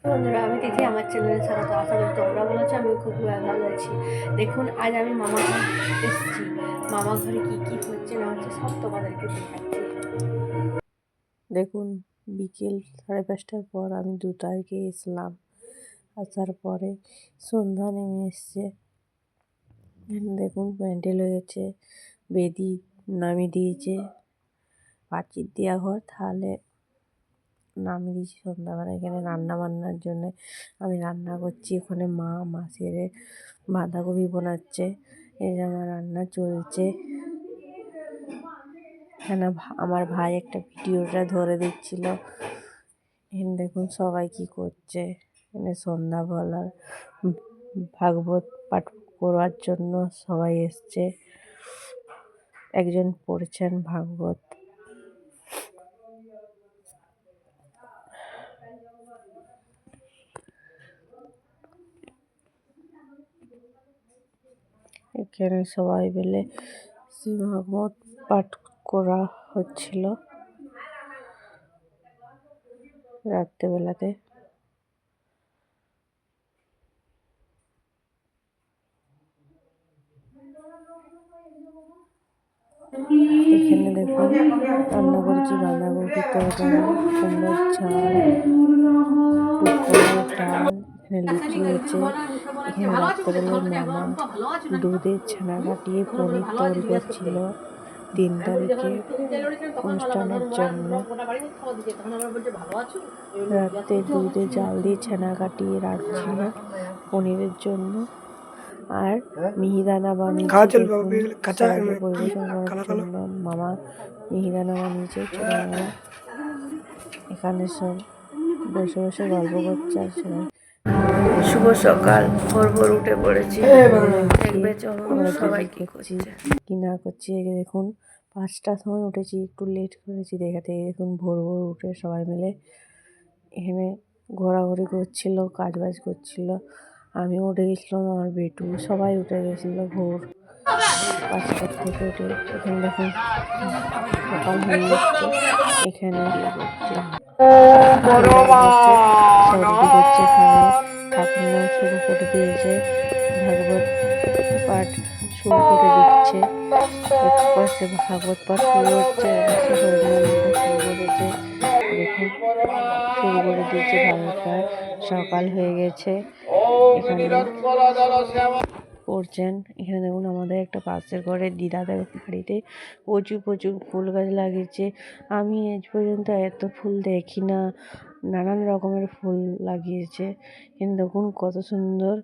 বন্ধুরা, আমি তিথি, আমার চ্যানেলে স্বাগত। আশা করি তোমরা ভালো আছো, আমি খুব ভালো আছি। দেখুন, আজ আমি মামা ঘর এসেছি। মামা ঘরে কি কি হচ্ছে না হচ্ছে সব তোমাদেরকে দেখাচ্ছি। দেখুন, বিকেল 5:30টার পর আমি 2টায় এসলাম। আসার পরে সন্ধ্যা নেমে এসছে। দেখুন, প্যান্ডেল হয়েছে, বেদি নামিয়ে দিয়েছে, পাঁচির দেওয়া ঘর তাহলে নামিয়ে দিয়েছি সন্ধ্যাবেলা। এখানে রান্না বান্নার জন্য আমি রান্না করছি। ওখানে মাসিরে বাঁধাকপি বানাচ্ছে। এই যে আমার রান্না চলছে। এখানে আমার ভাই একটা ভিডিওটা ধরে দিচ্ছিল। এখানে দেখুন সবাই কি করছে। এখানে সন্ধ্যাবেলা ভাগবত পাঠ করার জন্য সবাই এসছে। একজন পড়ছেন ভাগবত। এখানে সবাই মিলে ভাগবত পাঠ করা হচ্ছিল রাত্রেবেলাতে। এখানে দেখুন রান্না করেছি বাঁধাকপি তরকারি, কুমড়োর ঝাল, পুকুরের ডাল, এখানে লুচি হয়েছে। এখানে রাত্রেবেলায় মামা দুধের ছানা কাটিয়ে পনির তৈরি করছিল 3 তারিখে অনুষ্ঠানের জন্য। রাতে দুধে জাল দিয়ে ছানা কাটিয়ে রাখছিল পনিরের জন্য। আর মিহিদানা বানিয়েছে সবাইকে পরিবেশন করার জন্য। মামা মিহিদানা বানিয়েছে ছোট মামা। এখানে সব বসে বসে গল্প করছে। আর সবাই শুভ সকাল, ভোর উঠে পড়েছি। দেখবে চলো সবাই কি করছে কি না করছে। দেখুন 5টার সময় উঠেছি, একটু লেট করেছি দেখাতে। দেখুন ভোর উঠে সবাই মিলে এখানে ঘোরাঘুরি করছিল, কাজবাজ করছিল। আমিও উঠে গেছিলাম, আমার বেটু সবাই উঠে গেছিলো ভোর 5টার থেকে উঠে। এখানে দেখুন সকাল হয়ে যাচ্ছে। এখানে করছে। এখানে ঠাকুরমা শুরু করে দিয়েছে, ভাগবত পাঠ শুরু করে দিচ্ছে। একপাশে ভাগবত পাঠ শুরু হচ্ছে, একপাশে হরিনাম শুরু করেছে। দেখুন শুরু করে দিয়েছে ভাগবত পাঠ। সকাল হয়ে গেছে। এখানে পড়ছেন। এখানে দেখুন আমাদের একটা পাশের ঘরের দিদাদের বাড়িতে প্রচুর ফুল গাছ লাগিয়েছে। আমি আজ পর্যন্ত এত ফুল দেখি না। নানান রকমের ফুল লাগিয়েছে। কিন্তু দেখুন কত সুন্দর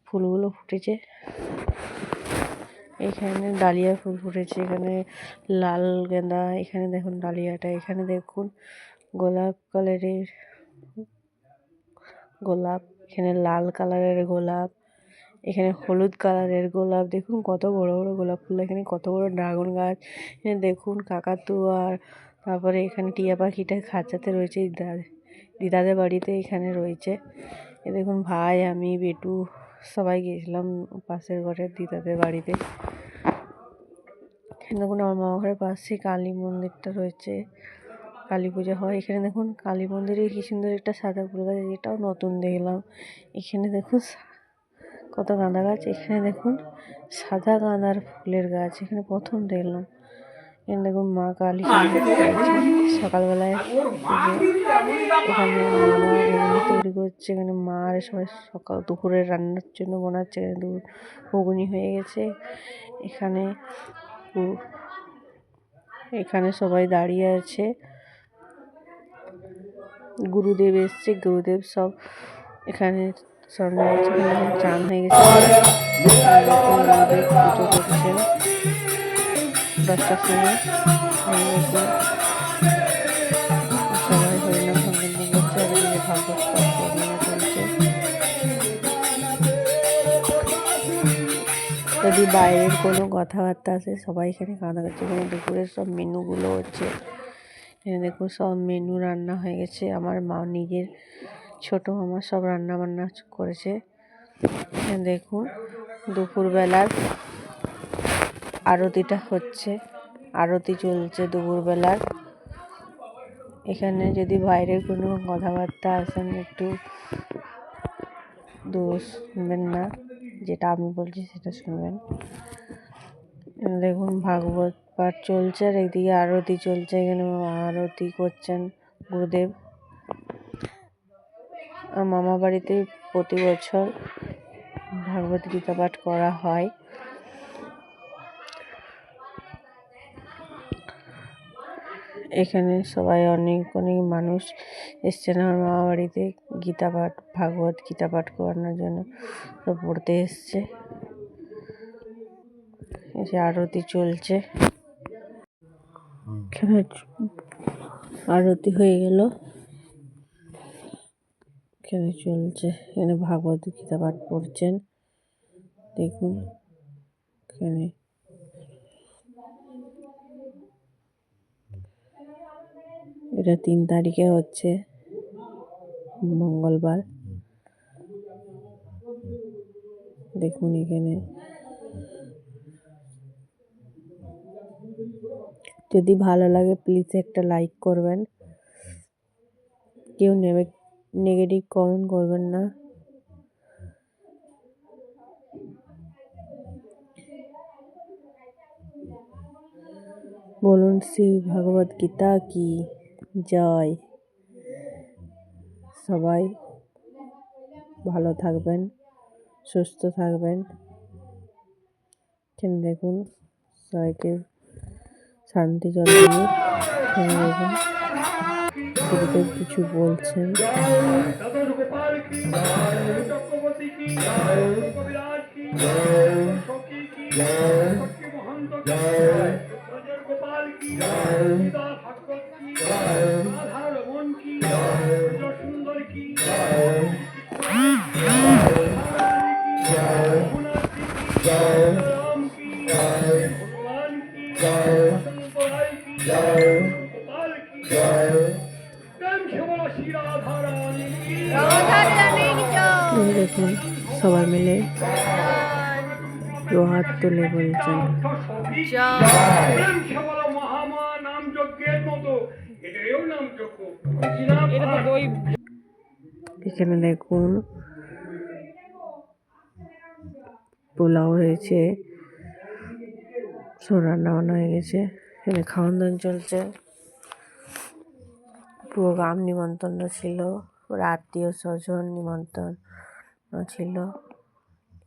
ফুলগুলো ফুটেছে। এখানে ডালিয়া ফুল ফুটেছে, এখানে লাল গেঁদা। এখানে দেখুন ডালিয়াটা। এখানে দেখুন গোলাপ কালারের গোলাপ, এখানে লাল কালারের গোলাপ, এখানে হলুদ কালারের গোলাপ। দেখুন কত বড় বড় গোলাপ ফুল। এখানে কত বড় ড্রাগন গাছ। এখানে দেখুন কাকাতুয়া। তারপরে এখানে টিয়া পাখিটা খাঁচাতে রয়েছে দিদাদের বাড়িতে। এখানে রয়েছে। এ দেখুন ভাই, আমি, বেটু সবাই গিয়েছিলাম পাশের ঘরের দিদাদের বাড়িতে। এখানে দেখুন আমার মামা ঘরের পাশে কালী মন্দিরটা রয়েছে, কালী পূজা হয়। এখানে দেখুন কালী মন্দিরে কি সুন্দর একটা সাদা ফুল গাছ, এটাও নতুন দেখলাম। এখানে দেখুন কত গাঁদা গাছ। এখানে দেখুন সাদা গাঁদার ফুলের গাছ, এখানে প্রথম দেখলাম। এখানে দেখুন মা কালী সকালবেলায় এখানে মামা ঘুগনি তৈরি করছে। এখানে মা আর সবাই সকাল দুপুরের রান্নার জন্য বানাচ্ছে। ঘুগনি হয়ে গেছে। এখানে সবাই দাঁড়িয়ে আছে। গুরুদেব এসছে, গুরুদেব সব এখানে চান হয়ে গেছে। গুরুদেব পুজো করছেন 10টার সময়। সবাই হরিনাম সংকীর্তন করছে, আর এদিকে ভাগবত পাঠ বর্ণনা চলছে। যদি বাইরের কোনো কথাবার্তা আছে সবাই এখানে খাওয়া করছে। এখানে দুপুরের সব মেনুগুলো হচ্ছে। এখানে দেখুন সব মেনু রান্না হয়ে গেছে। আমার মা নিজের ছোট মামা সব রান্না বান্না করেছে। এখানে দেখুন দুপুরবেলার আরতিটা হচ্ছে, আরতি চলছে দুপুরবেলার। এখানে যদি বাইরের কোনো কথাবার্তা আসেন একটু দোষ শুনবেন না, যেটা আমি বলছি সেটা শুনবেন। দেখুন ভাগবত পাঠ চলছে আর একদিকে আরতি চলছে। এখানে আরতি করছেন গুরুদেব। মামা বাড়িতে প্রতি বছর ভাগবত গীতা পাঠ করা হয়। এখানে সবাই অনেক অনেক মানুষ এসছেন আমার মামা বাড়িতে গীতা পাঠ, ভাগবত গীতা পাঠ করানোর জন্য পড়তে এসছে। এসে আরতি চলছে। এখানে আরতি হয়ে গেল, এখানে চলছে। এখানে ভাগবত গীতা পাঠ পড়ছেন। দেখুন এখানে এটা 3 তারিখে হচ্ছে, মঙ্গলবার। দেখুন এখানে যদি ভালো লাগে প্লিজ একটা লাইক করবেন, কেউ নেগেটিভ কমেন্ট করবেন না। বলুন শ্রী ভগবত গীতা কি জয়। সবাই ভালো থাকবেন, সুস্থ থাকবেন। এখানে দেখুন সবাইকে শান্তি জল দিয়ে দেখুন গুরুদেব কিছু বলছেন। দেখুন সবাই মিলে হাত তুলে বলছেন এখানে দেখুন পোলাও হয়েছে, সব রান্না বান্না হয়ে গেছে। এখানে খাওয়ান দাওয়ান চলছে। পুরো গ্রাম নিমন্ত্রণ ছিল, আত্মীয় স্বজন নিমন্ত্রণ ছিল।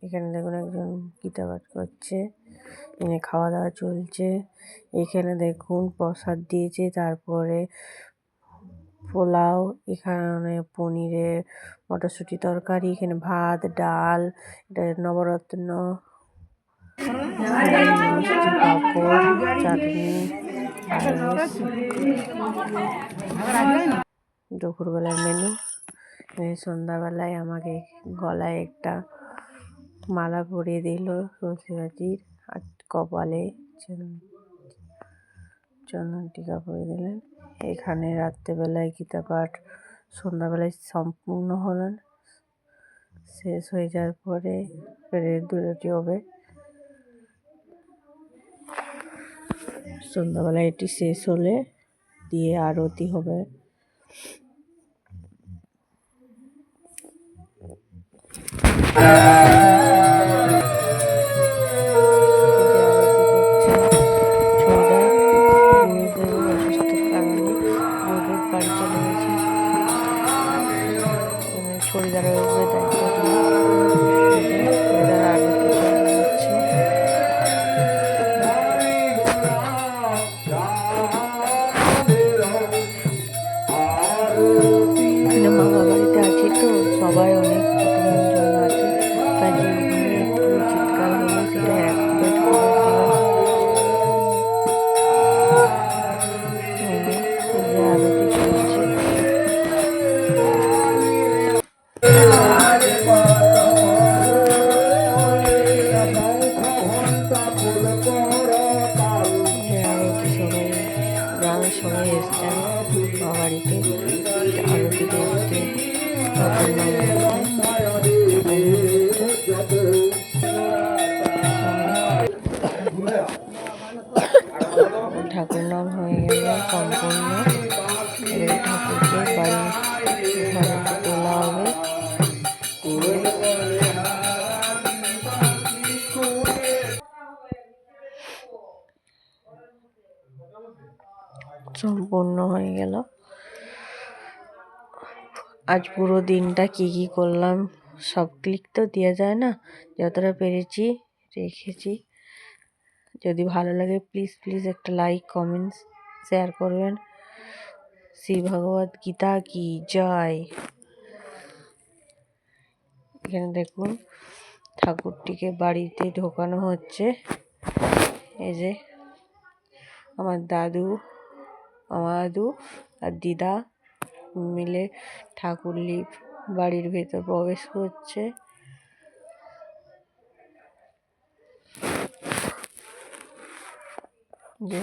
এখানে দেখুন একজন গীতা পাঠ করছে, এখানে খাওয়া দাওয়া চলছে। এখানে দেখুন প্রসাদ দিয়েছে, তারপরে পোলাও, এখানে পনিরের মটরশুঁটি তরকারি, এখানে ভাত ডাল, এটা নবরত্ন, পাঁপড় চাটনি। দুপুরবেলার মেনু। সন্ধ্যাবেলায় আমাকে গলায় একটা মালা পরিয়ে দিল তুলসী গাছির, আর কপালে চন্দন টিকা পরিয়ে দিলেন। এখানে রাত্রেবেলায় গীতা পাঠ সন্ধ্যাবেলায় সম্পূর্ণ হলেন। শেষ হয়ে যাওয়ার পরে দুটি হবে। সন্ধ্যাবেলায় এটি শেষ হলে দিয়ে আরতি হবে। ছড়িদারের উপরে দায়িত্ব এখানে মামা বাড়িতে আছি তো সবাই অনেক কুটুম্বজন আছে, তাই যেখানে একটু চিৎকার হলে সেটা এক প্লেট করে আরতি চলছে। গ্রামের সবাই এসছেন মামা বাড়িতে আরতি দেখতে। ঠাকুর নাম হয়ে গেল সম্পূর্ণ। এবার ঠাকুরকে বাড়ি ঘরে তোলা হবে। সম্পূর্ণ হয়ে গেল। আজ পুরো দিনটা কি কি করলাম সব ক্লিক তো দেওয়া যায় না, যতটা পেরেছি রেখেছি। যদি ভালো লাগে প্লিজ প্লিজ একটা লাইক কমেন্টস শেয়ার করবেন। শ্রী ভগবত গীতা কি জয়। এখানে দেখুন ঠাকুরটিকে বাড়িতে ঢোকানো হচ্ছে। এই যে আমার দাদু আর দিদা মিলে ঠাকুর বাড়ির ভেতর প্রবেশ করছে। যে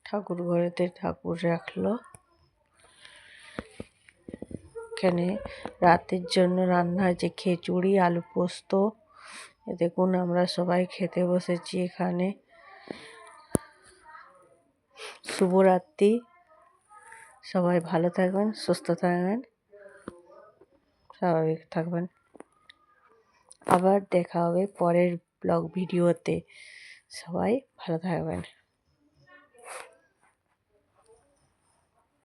ঠাকুর ঘরেতে ঠাকুর রাখলো। এখানে রাতের জন্য রান্না হয়েছে খিচুড়ি, আলু পোস্ত। দেখুন আমরা সবাই খেতে বসেছি এখানে। শুভরাত্রি, সবাই ভালো থাকবেন, সুস্থ থাকবেন, স্বাভাবিক থাকবেন। আবার দেখা হবে পরের ব্লগ ভিডিওতে। সবাই ভালো থাকবেন।